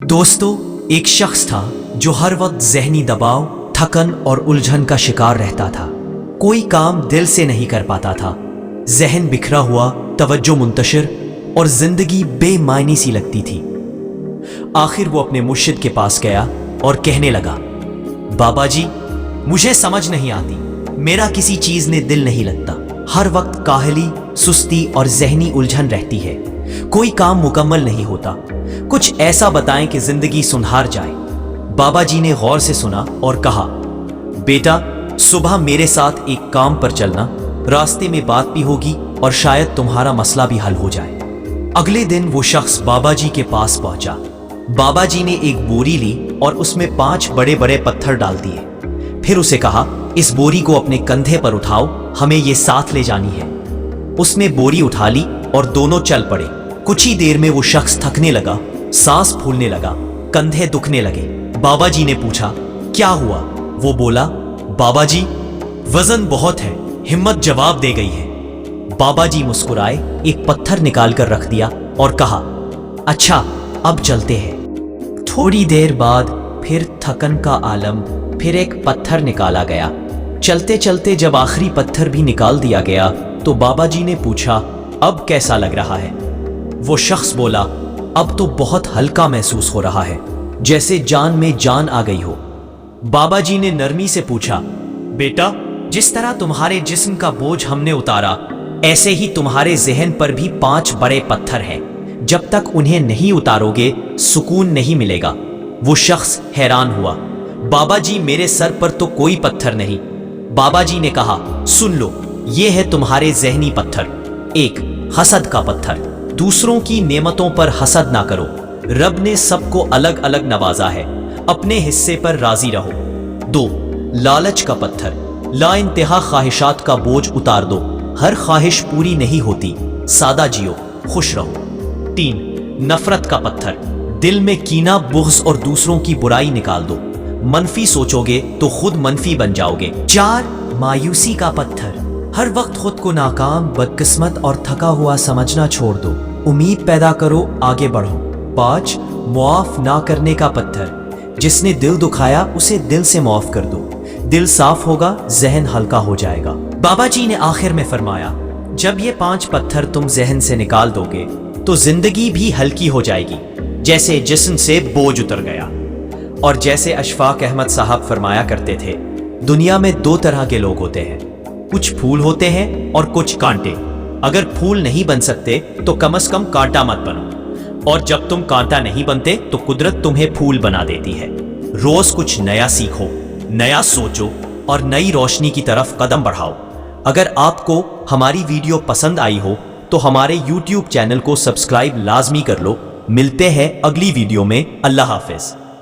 दोस्तों, एक शख्स था जो हर वक्त जहनी दबाव, थकन और उलझन का शिकार रहता था। कोई काम दिल से नहीं कर पाता था। जहन बिखरा हुआ, तवज्जो मुंतशिर और जिंदगी बेमायनी सी लगती थी। आखिर वो अपने मुर्शिद के पास गया और कहने लगा, बाबा जी, मुझे समझ नहीं आती, मेरा किसी चीज में दिल नहीं लगता। हर वक्त काहली, सुस्ती और जहनी उलझन रहती है। कोई काम मुकम्मल नहीं होता। कुछ ऐसा बताएं कि जिंदगी सुनहार जाए। बाबा जी ने गौर से सुना और कहा, बेटा, सुबह मेरे साथ एक काम पर चलना, रास्ते में बात भी होगी और शायद तुम्हारा मसला भी हल हो जाए। अगले दिन वो शख्स बाबा जी के पास पहुंचा। बाबा जी ने एक बोरी ली और उसमें 5 बड़े बड़े पत्थर डाल दिए। फिर उसे कहा, इस बोरी को अपने कंधे पर उठाओ, हमें ये साथ ले जानी है। उसने बोरी उठा ली और दोनों चल पड़े। कुछ ही देर में वो शख्स थकने लगा, सांस फूलने लगा, कंधे दुखने लगे। बाबा जी ने पूछा, क्या हुआ? वो बोला, बाबा जी, वजन बहुत है। हिम्मत जवाब दे गई है। बाबा जी मुस्कुराए, एक पत्थर निकाल कर रख दिया और कहा, अच्छा, अब चलते हैं। थोड़ी देर बाद फिर थकन का आलम, फिर एक पत्थर निकाला गया। चलते चलते जब आखिरी पत्थर भी निकाल दिया गया तो बाबा जी ने पूछा, अब कैसा लग रहा है? वो शख्स बोला, अब तो बहुत हल्का महसूस हो रहा है, जैसे जान में जान आ गई हो। बाबा जी ने नरमी से पूछा, बेटा, जिस तरह तुम्हारे जिस्म का बोझ हमने उतारा, ऐसे ही तुम्हारे जहन पर भी 5 बड़े पत्थर हैं। जब तक उन्हें नहीं उतारोगे, सुकून नहीं मिलेगा। वो शख्स हैरान हुआ, बाबा जी, मेरे सर पर तो कोई पत्थर नहीं। बाबा जी ने कहा, सुन लो, ये है तुम्हारे जहनी पत्थर। 1, हसद का पत्थर, दूसरों की नेमतों पर हसद ना करो। रब ने सबको अलग अलग नवाजा है, अपने हिस्से पर राजी रहो। 2, लालच का पत्थर, ला इंतहा ख्वाहिशात का बोझ उतार दो। हर ख्वाहिश पूरी नहीं होती, सादा जियो, खुश रहो। 3, नफरत का पत्थर, दिल में कीना, बुग़्ज़ और दूसरों की बुराई निकाल दो। मनफी सोचोगे तो खुद मनफी बन जाओगे। 4, मायूसी का पत्थर, हर वक्त खुद को नाकाम, बदकिस्मत और थका हुआ समझना छोड़ दो। उम्मीद पैदा करो, आगे बढ़ो। 5, मुआफ ना करने का पत्थर, जिसने दिल दुखाया उसे दिल से मुआफ कर दो। दिल साफ होगा, जहन हल्का हो जाएगा। बाबा जी ने आखिर में फरमाया, जब ये 5 पत्थर तुम जहन से निकाल दोगे तो जिंदगी भी हल्की हो जाएगी, जैसे जिस्म से बोझ उतर गया। और जैसे अशफाक अहमद साहब फरमाया करते थे, दुनिया में 2 तरह के लोग होते हैं, कुछ फूल होते हैं और कुछ कांटे। अगर फूल नहीं बन सकते तो कम से कम कांटा मत बनो, और जब तुम कांटा नहीं बनते तो कुदरत तुम्हें फूल बना देती है। रोज कुछ नया सीखो, नया सोचो और नई रोशनी की तरफ कदम बढ़ाओ। अगर आपको हमारी वीडियो पसंद आई हो तो हमारे YouTube चैनल को सब्सक्राइब लाजमी कर लो। मिलते हैं अगली वीडियो में। अल्लाह हाफिज।